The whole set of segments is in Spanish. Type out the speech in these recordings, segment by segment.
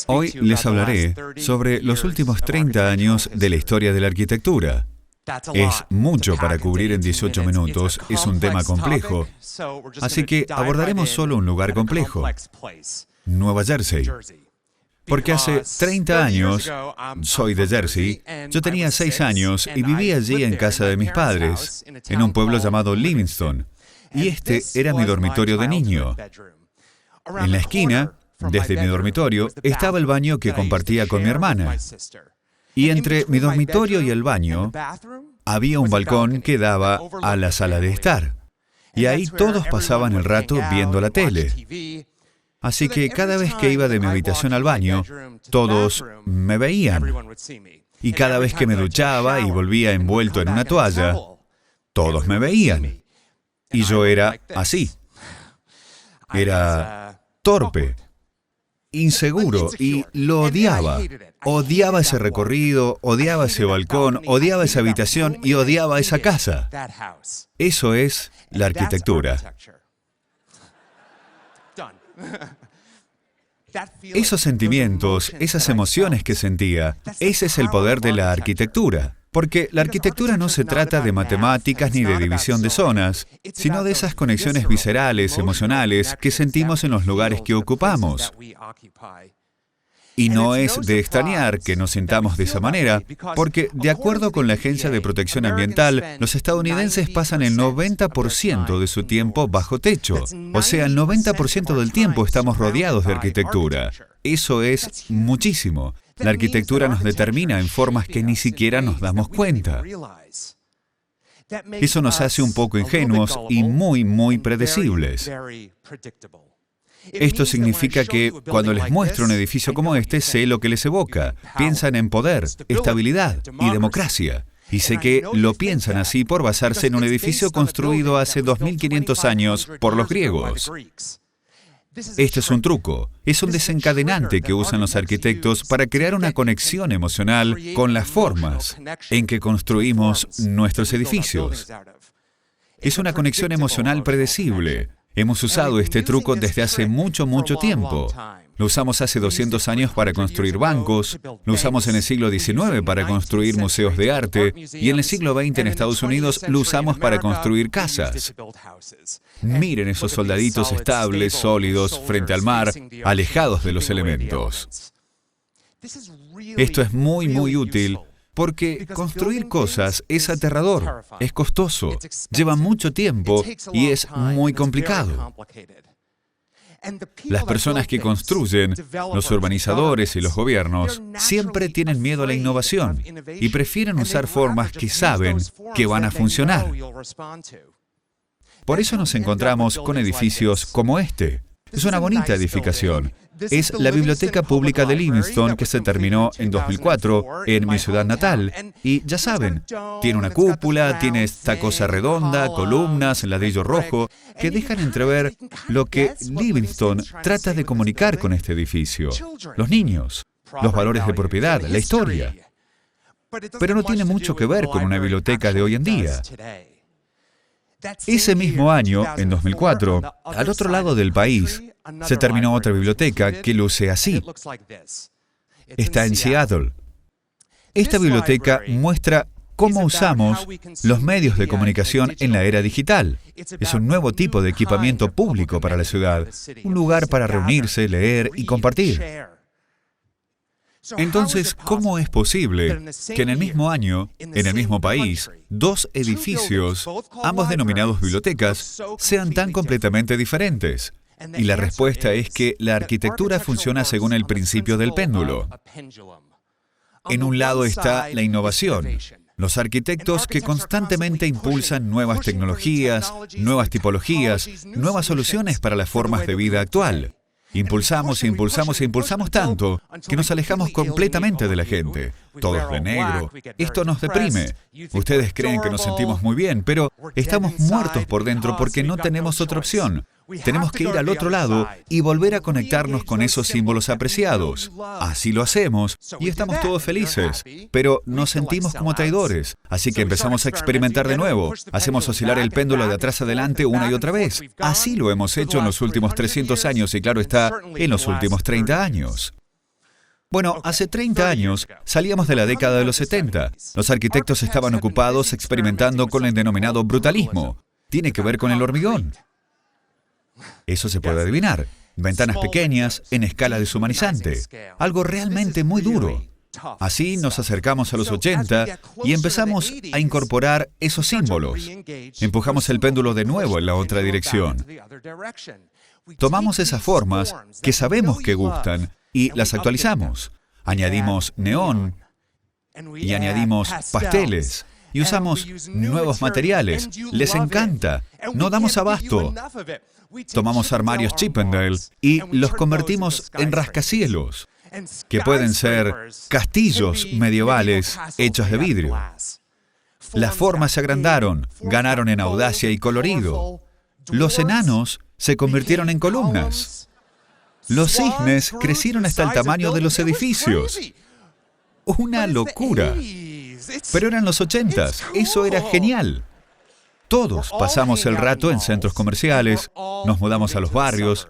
Hoy les hablaré sobre los últimos 30 años de la historia de la arquitectura. Es mucho para cubrir en 18 minutos, es un tema complejo, así que abordaremos solo un lugar complejo, Nueva Jersey. Porque hace 30 años, soy de Jersey, yo tenía 6 años y vivía allí en casa de mis padres, en un pueblo llamado Livingston, y este era mi dormitorio de niño. En la esquina, desde mi dormitorio, estaba el baño que compartía con mi hermana. Y entre mi dormitorio y el baño, había un balcón que daba a la sala de estar. Y ahí todos pasaban el rato viendo la tele. Así que cada vez que iba de mi habitación al baño, todos me veían. Y cada vez que me duchaba y volvía envuelto en una toalla, todos me veían. Y yo era así. Era torpe, inseguro, y lo odiaba. Odiaba ese recorrido, odiaba ese balcón, odiaba esa habitación y odiaba esa casa. Eso es la arquitectura. Esos sentimientos, esas emociones que sentía, ese es el poder de la arquitectura. Porque la arquitectura no se trata de matemáticas ni de división de zonas, sino de esas conexiones viscerales, emocionales, que sentimos en los lugares que ocupamos. Y no es de extrañar que nos sintamos de esa manera, porque, de acuerdo con la Agencia de Protección Ambiental, los estadounidenses pasan el 90% de su tiempo bajo techo. O sea, el 90% del tiempo estamos rodeados de arquitectura. Eso es muchísimo. La arquitectura nos determina en formas que ni siquiera nos damos cuenta. Eso nos hace un poco ingenuos y muy predecibles. Esto significa que, cuando les muestro un edificio como este, sé lo que les evoca. Piensan en poder, estabilidad y democracia. Y sé que lo piensan así por basarse en un edificio construido hace 2500 años por los griegos. Esto es un truco, es un desencadenante que usan los arquitectos para crear una conexión emocional con las formas en que construimos nuestros edificios. Es una conexión emocional predecible. Hemos usado este truco desde hace mucho tiempo. Lo usamos hace 200 años para construir bancos, lo usamos en el siglo XIX para construir museos de arte, y en el siglo XX en Estados Unidos lo usamos para construir casas. Miren esos soldaditos estables, sólidos, frente al mar, alejados de los elementos. Esto es muy útil porque construir cosas es aterrador, es costoso, lleva mucho tiempo y es muy complicado. Las personas que construyen, los urbanizadores y los gobiernos, siempre tienen miedo a la innovación y prefieren usar formas que saben que van a funcionar. Por eso nos encontramos con edificios como este. Es una bonita edificación. Es la Biblioteca Pública de Livingston, que se terminó en 2004 en mi ciudad natal. Y ya saben, tiene una cúpula, tiene esta cosa redonda, columnas, ladrillo rojo, que dejan entrever lo que Livingston trata de comunicar con este edificio. Los niños, los valores de propiedad, la historia. Pero no tiene mucho que ver con una biblioteca de hoy en día. Ese mismo año, en 2004, al otro lado del país, se terminó otra biblioteca que luce así. Está en Seattle. Esta biblioteca muestra cómo usamos los medios de comunicación en la era digital. Es un nuevo tipo de equipamiento público para la ciudad, un lugar para reunirse, leer y compartir. Entonces, ¿cómo es posible que en el mismo año, en el mismo país, dos edificios, ambos denominados bibliotecas, sean tan completamente diferentes? Y la respuesta es que la arquitectura funciona según el principio del péndulo. En un lado está la innovación, los arquitectos que constantemente impulsan nuevas tecnologías, nuevas tipologías, nuevas soluciones para las formas de vida actual. Impulsamos tanto que nos alejamos completamente de la gente. Todos de negro. Esto nos deprime. Ustedes creen que nos sentimos muy bien, pero estamos muertos por dentro porque no tenemos otra opción. Tenemos que ir al otro lado y volver a conectarnos con esos símbolos apreciados. Así lo hacemos y estamos todos felices, pero nos sentimos como traidores. Así que empezamos a experimentar de nuevo. Hacemos oscilar el péndulo de atrás adelante una y otra vez. Así lo hemos hecho en los últimos 300 años y claro está, en los últimos 30 años. Bueno, hace 30 años salíamos de la década de los 70. Los arquitectos estaban ocupados experimentando con el denominado brutalismo. Tiene que ver con el hormigón. Eso se puede adivinar. Ventanas pequeñas, en escala deshumanizante. Algo realmente muy duro. Así nos acercamos a los 80 y empezamos a incorporar esos símbolos. Empujamos el péndulo de nuevo en la otra dirección. Tomamos esas formas que sabemos que gustan y las actualizamos. Añadimos neón y añadimos pasteles. Y usamos nuevos materiales. Les encanta. No damos abasto. Tomamos armarios Chippendale y los convertimos en rascacielos, que pueden ser castillos medievales hechos de vidrio. Las formas se agrandaron, ganaron en audacia y colorido. Los enanos se convirtieron en columnas. Los cisnes crecieron hasta el tamaño de los edificios. Una locura. Pero eran los 80s. Eso era genial. Todos pasamos el rato en centros comerciales, nos mudamos a los barrios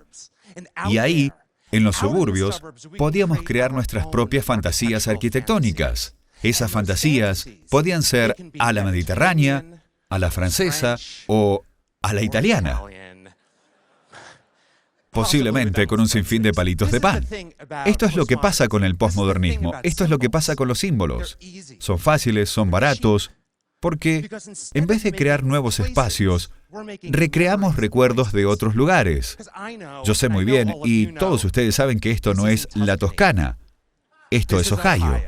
y ahí, en los suburbios, podíamos crear nuestras propias fantasías arquitectónicas. Esas fantasías podían ser a la mediterránea, a la francesa o a la italiana. Posiblemente con un sinfín de palitos de pan. Esto es lo que pasa con el posmodernismo. Esto es lo que pasa con los símbolos. Son fáciles, son baratos, porque en vez de crear nuevos espacios, recreamos recuerdos de otros lugares. Yo sé muy bien, y todos ustedes saben que esto no es la Toscana. Esto es Ohio.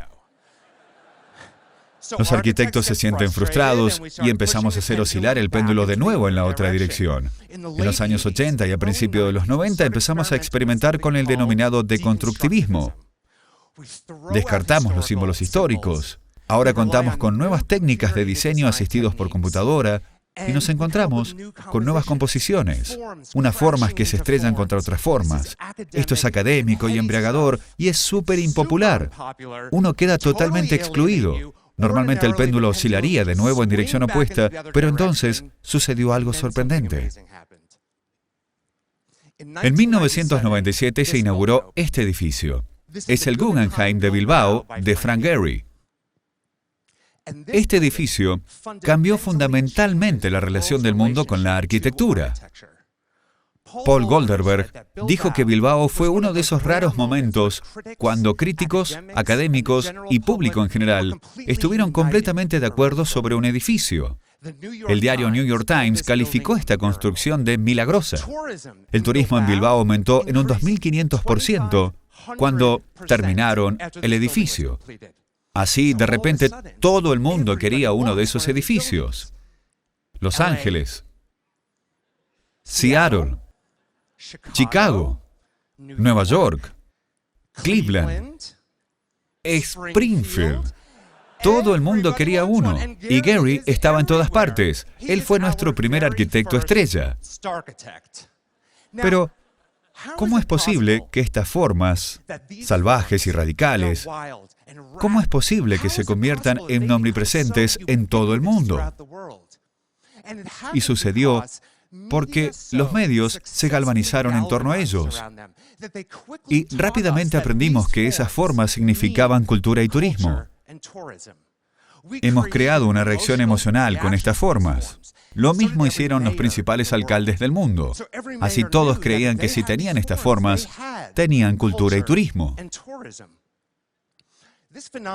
Los arquitectos se sienten frustrados y empezamos a hacer oscilar el péndulo de nuevo en la otra dirección. En los años 80 y a principios de los 90 empezamos a experimentar con el denominado deconstructivismo. Descartamos los símbolos históricos. Ahora contamos con nuevas técnicas de diseño asistidos por computadora y nos encontramos con nuevas composiciones, unas formas que se estrellan contra otras formas. Esto es académico y embriagador y es súper impopular. Uno queda totalmente excluido. Normalmente el péndulo oscilaría de nuevo en dirección opuesta, pero entonces sucedió algo sorprendente. En 1997 se inauguró este edificio. Es el Guggenheim de Bilbao de Frank Gehry. Este edificio cambió fundamentalmente la relación del mundo con la arquitectura. Paul Golderberg dijo que Bilbao fue uno de esos raros momentos cuando críticos, académicos y público en general estuvieron completamente de acuerdo sobre un edificio. El diario New York Times calificó esta construcción de milagrosa. El turismo en Bilbao aumentó en un 2500% cuando terminaron el edificio. Así, de repente, todo el mundo quería uno de esos edificios. Los Ángeles, Seattle, Chicago, Nueva York, Cleveland, Springfield. Todo el mundo quería uno. Y Gehry estaba en todas partes. Él fue nuestro primer arquitecto estrella. Pero, ¿cómo es posible que estas formas salvajes y radicales, cómo es posible que se conviertan en omnipresentes en todo el mundo? Y sucedió porque los medios se galvanizaron en torno a ellos. Y rápidamente aprendimos que esas formas significaban cultura y turismo. Hemos creado una reacción emocional con estas formas. Lo mismo hicieron los principales alcaldes del mundo. Así todos creían que si tenían estas formas, tenían cultura y turismo.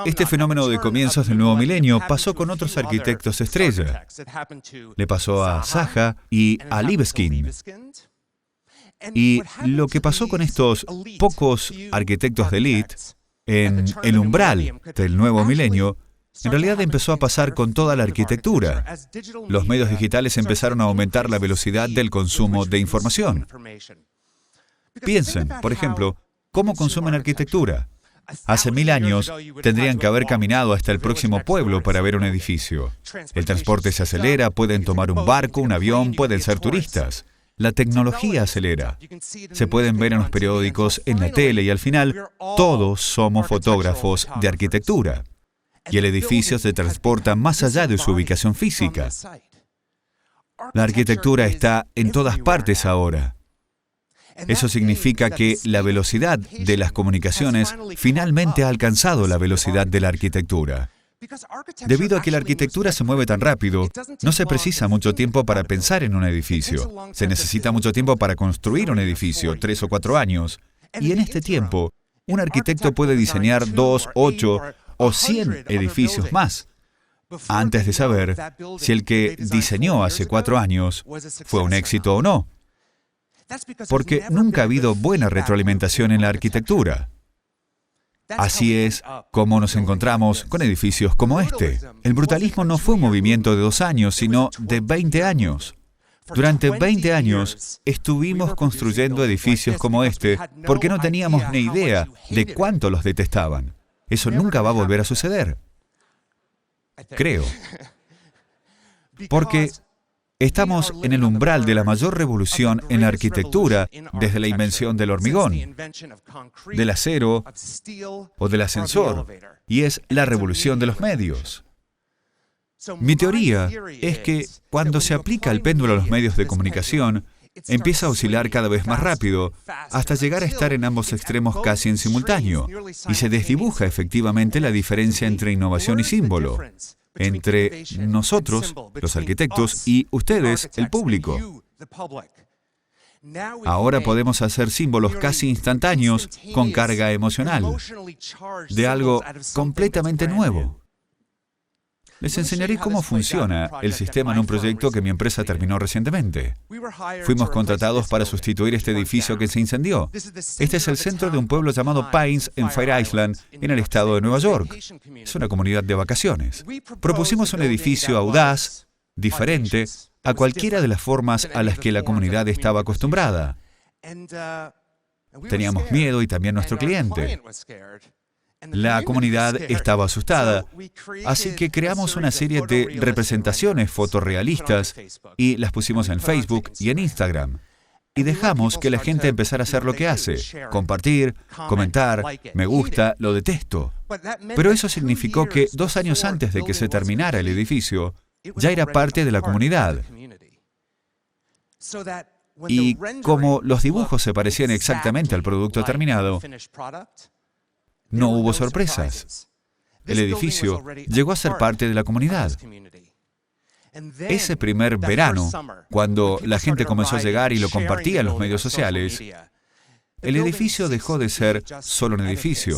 Este fenómeno de comienzos del nuevo milenio pasó con otros arquitectos estrella. Le pasó a Zaha y a Libeskind. Y lo que pasó con estos pocos arquitectos de élite en el umbral del nuevo milenio, en realidad empezó a pasar con toda la arquitectura. Los medios digitales empezaron a aumentar la velocidad del consumo de información. Piensen, por ejemplo, ¿cómo consumen arquitectura? Hace 1000 años tendrían que haber caminado hasta el próximo pueblo para ver un edificio. El transporte se acelera, pueden tomar un barco, un avión, pueden ser turistas. La tecnología acelera. Se pueden ver en los periódicos, en la tele y al final, todos somos fotógrafos de arquitectura. Y el edificio se transporta más allá de su ubicación física. La arquitectura está en todas partes ahora. Eso significa que la velocidad de las comunicaciones finalmente ha alcanzado la velocidad de la arquitectura. Debido a que la arquitectura se mueve tan rápido, no se precisa mucho tiempo para pensar en un edificio. Se necesita mucho tiempo para construir un edificio, 3 o 4 años. Y en este tiempo, un arquitecto puede diseñar 2, 8 o 100 edificios más, antes de saber si el que diseñó hace 4 años fue un éxito o no. Porque nunca ha habido buena retroalimentación en la arquitectura. Así es como nos encontramos con edificios como este. El brutalismo no fue un movimiento de 2 años, sino de 20 años. Durante 20 años estuvimos construyendo edificios como este porque no teníamos ni idea de cuánto los detestaban. Eso nunca va a volver a suceder. Creo. Porque estamos en el umbral de la mayor revolución en la arquitectura desde la invención del hormigón, del acero o del ascensor, y es la revolución de los medios. Mi teoría es que cuando se aplica el péndulo a los medios de comunicación, empieza a oscilar cada vez más rápido, hasta llegar a estar en ambos extremos casi en simultáneo, y se desdibuja efectivamente la diferencia entre innovación y símbolo, entre nosotros, los arquitectos, y ustedes, el público. Ahora podemos hacer símbolos casi instantáneos con carga emocional, de algo completamente nuevo. Les enseñaré cómo funciona el sistema en un proyecto que mi empresa terminó recientemente. Fuimos contratados para sustituir este edificio que se incendió. Este es el centro de un pueblo llamado Pines en Fire Island, en el estado de Nueva York. Es una comunidad de vacaciones. Propusimos un edificio audaz, diferente, a cualquiera de las formas a las que la comunidad estaba acostumbrada. Teníamos miedo y también nuestro cliente. La comunidad estaba asustada, así que creamos una serie de representaciones fotorrealistas y las pusimos en Facebook y en Instagram. Y dejamos que la gente empezara a hacer lo que hace, compartir, comentar, me gusta, lo detesto. Pero eso significó que 2 años antes de que se terminara el edificio, ya era parte de la comunidad. Y como los dibujos se parecían exactamente al producto terminado, no hubo sorpresas. El edificio llegó a ser parte de la comunidad. Ese primer verano, cuando la gente comenzó a llegar y lo compartía en los medios sociales, el edificio dejó de ser solo un edificio.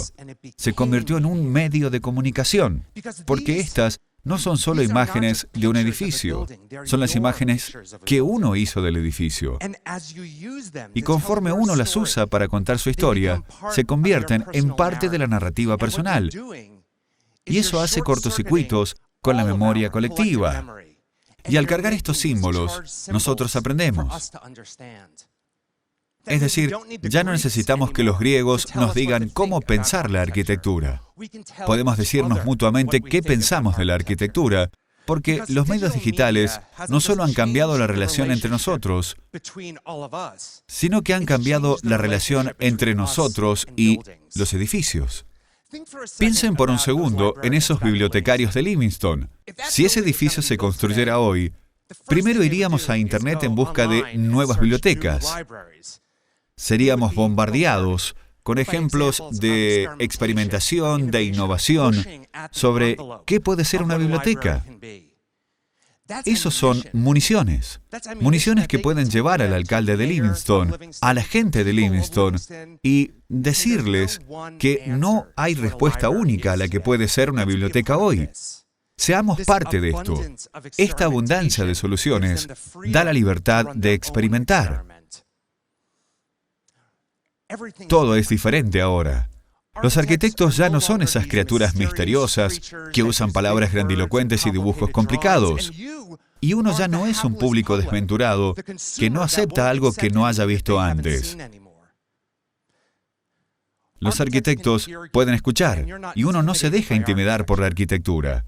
Se convirtió en un medio de comunicación, porque estas no son solo imágenes de un edificio, son las imágenes que uno hizo del edificio. Y conforme uno las usa para contar su historia, se convierten en parte de la narrativa personal. Y eso hace cortocircuitos con la memoria colectiva. Y al cargar estos símbolos, nosotros aprendemos. Es decir, ya no necesitamos que los griegos nos digan cómo pensar la arquitectura. Podemos decirnos mutuamente qué pensamos de la arquitectura, porque los medios digitales no solo han cambiado la relación entre nosotros, sino que han cambiado la relación entre nosotros y los edificios. Piensen por un segundo en esos bibliotecarios de Livingston. Si ese edificio se construyera hoy, primero iríamos a Internet en busca de nuevas bibliotecas. Seríamos bombardeados con ejemplos de experimentación, de innovación, sobre qué puede ser una biblioteca. Esos son municiones. Municiones que pueden llevar al alcalde de Livingston, a la gente de Livingston, y decirles que no hay respuesta única a la que puede ser una biblioteca hoy. Seamos parte de esto. Esta abundancia de soluciones da la libertad de experimentar. Todo es diferente ahora. Los arquitectos ya no son esas criaturas misteriosas que usan palabras grandilocuentes y dibujos complicados. Y uno ya no es un público desventurado que no acepta algo que no haya visto antes. Los arquitectos pueden escuchar y uno no se deja intimidar por la arquitectura.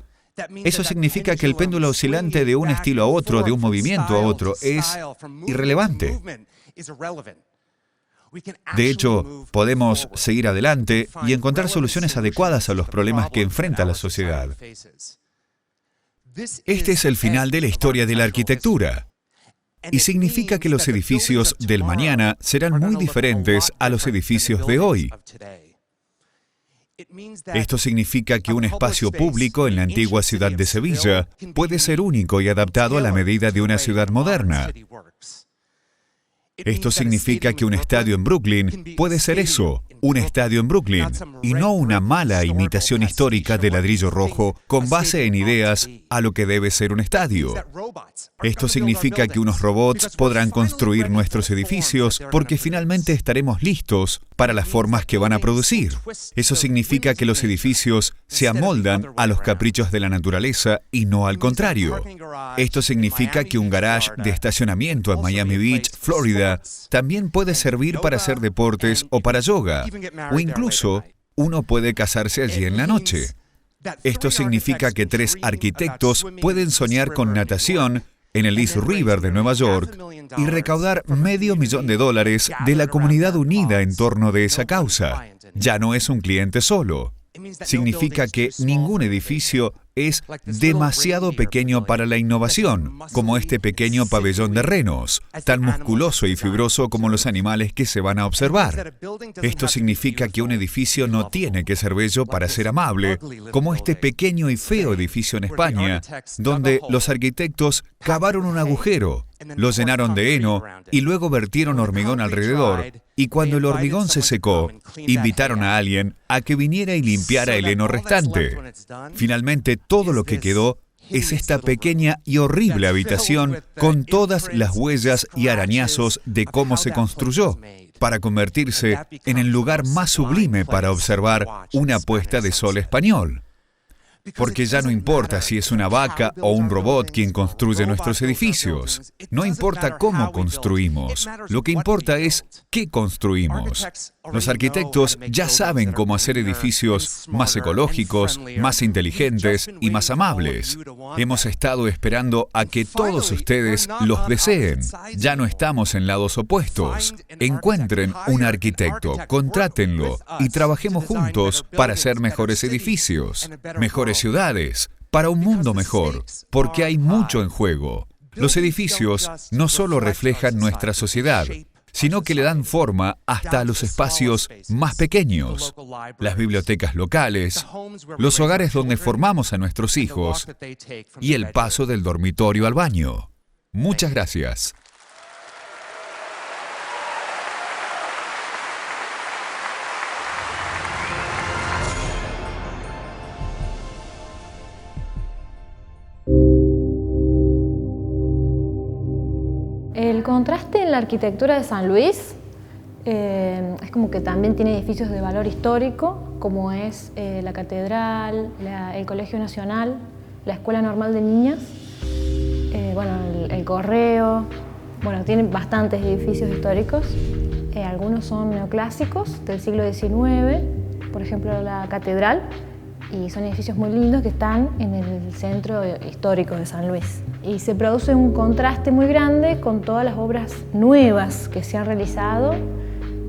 Eso significa que el péndulo oscilante de un estilo a otro, de un movimiento a otro, es irrelevante. De hecho, podemos seguir adelante y encontrar soluciones adecuadas a los problemas que enfrenta la sociedad. Este es el final de la historia de la arquitectura. Y significa que los edificios del mañana serán muy diferentes a los edificios de hoy. Esto significa que un espacio público en la antigua ciudad de Sevilla puede ser único y adaptado a la medida de una ciudad moderna. Esto significa que un estadio en Brooklyn puede ser eso, un estadio en Brooklyn, y no una mala imitación histórica de ladrillo rojo con base en ideas a lo que debe ser un estadio. Esto significa que unos robots podrán construir nuestros edificios porque finalmente estaremos listos para las formas que van a producir. Eso significa que los edificios se amoldan a los caprichos de la naturaleza y no al contrario. Esto significa que un garage de estacionamiento en Miami Beach, Florida, también puede servir para hacer deportes o para yoga, o incluso uno puede casarse allí en la noche. Esto significa que 3 arquitectos pueden soñar con natación en el East River de Nueva York y recaudar $500,000 de la comunidad unida en torno de esa causa. Ya no es un cliente solo. Significa que ningún edificio es demasiado pequeño para la innovación, como este pequeño pabellón de renos, tan musculoso y fibroso como los animales que se van a observar. Esto significa que un edificio no tiene que ser bello para ser amable, como este pequeño y feo edificio en España, donde los arquitectos cavaron un agujero, lo llenaron de heno y luego vertieron hormigón alrededor, y cuando el hormigón se secó, invitaron a alguien a que viniera y limpiara el heno restante. Finalmente, todo lo que quedó es esta pequeña y horrible habitación con todas las huellas y arañazos de cómo se construyó, para convertirse en el lugar más sublime para observar una puesta de sol español. Porque ya no importa si es una vaca o un robot quien construye nuestros edificios. No importa cómo construimos. Lo que importa es qué construimos. Los arquitectos ya saben cómo hacer edificios más ecológicos, más inteligentes y más amables. Hemos estado esperando a que todos ustedes los deseen. Ya no estamos en lados opuestos. Encuentren un arquitecto, contrátenlo y trabajemos juntos para hacer mejores edificios, mejores ciudades, para un mundo mejor, porque hay mucho en juego. Los edificios no solo reflejan nuestra sociedad, sino que le dan forma hasta a los espacios más pequeños, las bibliotecas locales, los hogares donde formamos a nuestros hijos y el paso del dormitorio al baño. Muchas gracias. El contraste en la arquitectura de San Luis es como que también tiene edificios de valor histórico, como es la Catedral, el Colegio Nacional, la Escuela Normal de Niñas, el Correo. Bueno, tiene bastantes edificios históricos. Algunos son neoclásicos del siglo XIX, por ejemplo la Catedral, y son edificios muy lindos que están en el centro histórico de San Luis. Y se produce un contraste muy grande con todas las obras nuevas que se han realizado,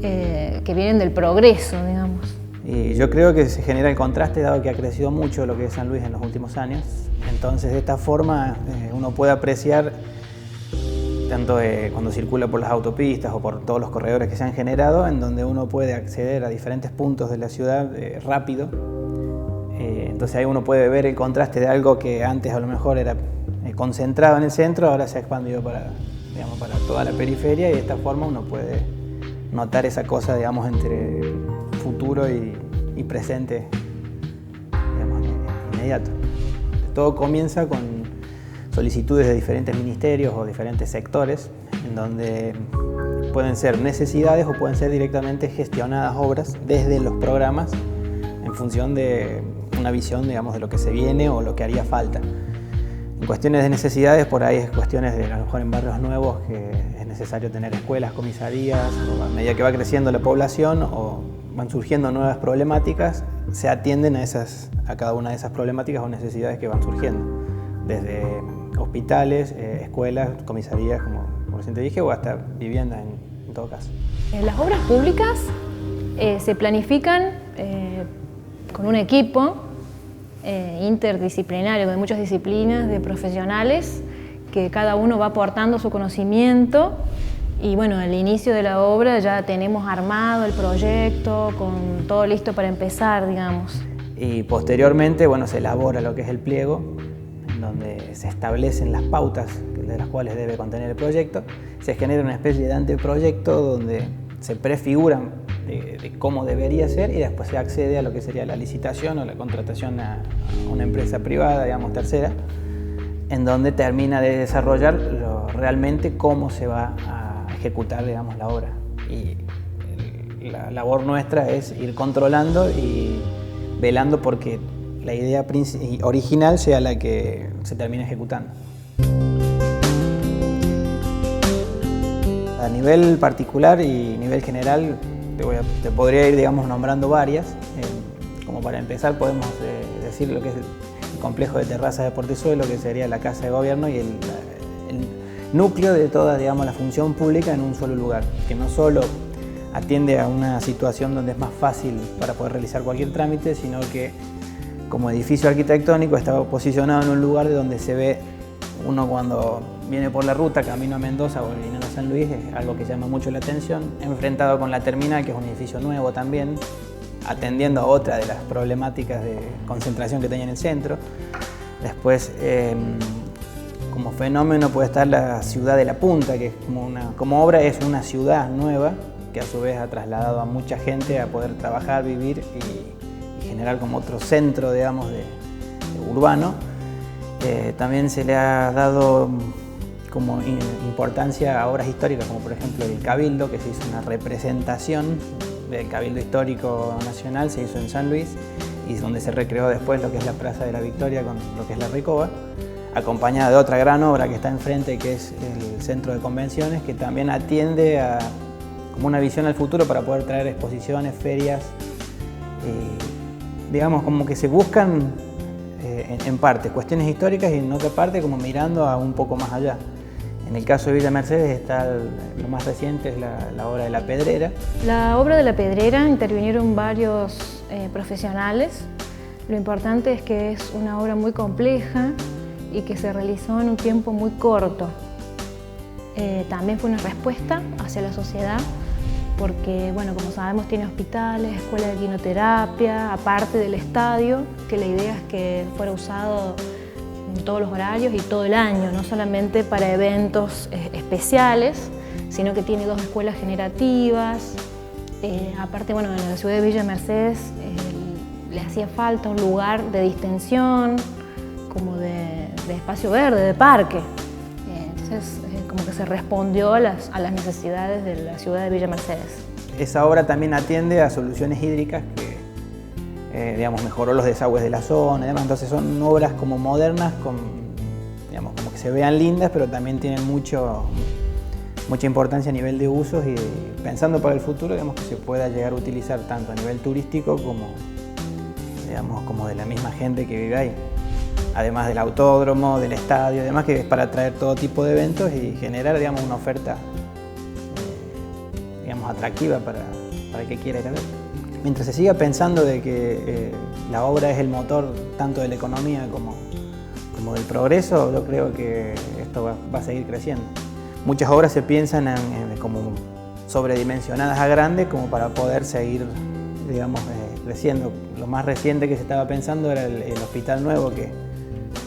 que vienen del progreso, digamos. Y yo creo que se genera el contraste dado que ha crecido mucho lo que es San Luis en los últimos años. Entonces, de esta forma, uno puede apreciar, tanto cuando circula por las autopistas o por todos los corredores que se han generado, en donde uno puede acceder a diferentes puntos de la ciudad rápido. Entonces ahí uno puede ver el contraste de algo que antes a lo mejor era concentrado en el centro, ahora se ha expandido para toda la periferia, y de esta forma uno puede notar esa cosa, digamos, entre futuro y presente, digamos, inmediato. Todo comienza con solicitudes de diferentes ministerios o diferentes sectores, en donde pueden ser necesidades o pueden ser directamente gestionadas obras desde los programas en función de una visión, digamos, de lo que se viene o lo que haría falta. En cuestiones de necesidades, por ahí es cuestiones de, a lo mejor en barrios nuevos, que es necesario tener escuelas, comisarías, o a medida que va creciendo la población, o van surgiendo nuevas problemáticas, se atienden a cada una de esas problemáticas o necesidades que van surgiendo, desde hospitales, escuelas, comisarías, como recién te dije, o hasta viviendas en todo caso. Las obras públicas se planifican con un equipo interdisciplinario, de muchas disciplinas, de profesionales, que cada uno va aportando su conocimiento. Y bueno, al inicio de la obra ya tenemos armado el proyecto, con todo listo para empezar, digamos. Y posteriormente, bueno, se elabora lo que es el pliego, en donde se establecen las pautas de las cuales debe contener el proyecto. Se genera una especie de anteproyecto donde se prefiguran de cómo debería ser y después se accede a lo que sería la licitación o la contratación a una empresa privada, digamos, tercera, en donde termina de desarrollar realmente cómo se va a ejecutar, digamos, la obra. Y la labor nuestra es ir controlando y velando porque la idea original sea la que se termine ejecutando. A nivel particular y nivel general, te podría ir, digamos, nombrando varias. Como para empezar, podemos decir lo que es el complejo de terrazas de Portezuelo, que sería la Casa de Gobierno y el núcleo de toda, digamos, la función pública en un solo lugar, que no solo atiende a una situación donde es más fácil para poder realizar cualquier trámite, sino que como edificio arquitectónico está posicionado en un lugar de donde se ve uno cuando viene por la ruta camino a Mendoza o viniendo a San Luis, es algo que llama mucho la atención, enfrentado con la terminal, que es un edificio nuevo también, atendiendo a otra de las problemáticas de concentración que tenía en el centro. Después, como fenómeno puede estar la ciudad de La Punta, que es como obra es una ciudad nueva que a su vez ha trasladado a mucha gente a poder trabajar, vivir y generar como otro centro, digamos, de urbano. También se le ha dado como importancia a obras históricas, como por ejemplo el Cabildo, que se hizo una representación del Cabildo Histórico Nacional, se hizo en San Luis, y donde se recreó después lo que es la Plaza de la Victoria con lo que es la Recoba, acompañada de otra gran obra que está enfrente, que es el Centro de Convenciones, que también atiende a como una visión al futuro para poder traer exposiciones, ferias, digamos como que se buscan en parte cuestiones históricas y en otra parte como mirando a un poco más allá. En el caso de Villa Mercedes está lo más reciente, es la obra de La Pedrera. La obra de La Pedrera intervinieron varios profesionales. Lo importante es que es una obra muy compleja y que se realizó en un tiempo muy corto. También fue una respuesta hacia la sociedad porque, bueno, como sabemos, tiene hospitales, escuela de quinoterapia, aparte del estadio, que la idea es que fuera usado en todos los horarios y todo el año, no solamente para eventos especiales, sino que tiene 2 escuelas generativas. Aparte, bueno, en la ciudad de Villa Mercedes le hacía falta un lugar de distensión, como de espacio verde, de parque. Entonces, como que se respondió a las necesidades de la ciudad de Villa Mercedes. Esa obra también atiende a soluciones hídricas que, digamos, mejoró los desagües de la zona y demás. Entonces son obras como modernas, digamos, como que se vean lindas, pero también tienen mucha importancia a nivel de usos y pensando para el futuro, digamos, que se pueda llegar a utilizar tanto a nivel turístico como, digamos, como de la misma gente que vive ahí. Además del autódromo, del estadio, además que es para atraer todo tipo de eventos y generar, digamos, una oferta digamos, atractiva para el que quiera ir a ver. Mientras se siga pensando de que la obra es el motor tanto de la economía como del progreso, yo creo que esto va a seguir creciendo. Muchas obras se piensan como sobredimensionadas a grandes como para poder seguir, digamos, creciendo. Lo más reciente que se estaba pensando era el hospital nuevo, que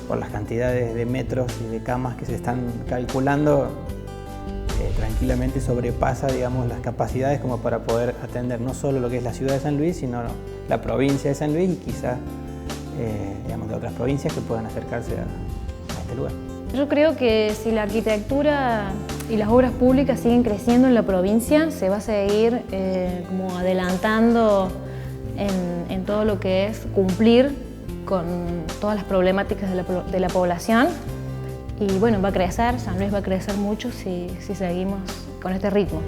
por las cantidades de metros y de camas que se están calculando, tranquilamente sobrepasa, digamos, las capacidades como para poder atender no solo lo que es la ciudad de San Luis, sino la provincia de San Luis y quizás, digamos, de otras provincias que puedan acercarse a este lugar. Yo creo que si la arquitectura y las obras públicas siguen creciendo en la provincia, se va a seguir como adelantando en todo lo que es cumplir con todas las problemáticas de la población. Y bueno, va a crecer, San Luis va a crecer mucho si seguimos con este ritmo.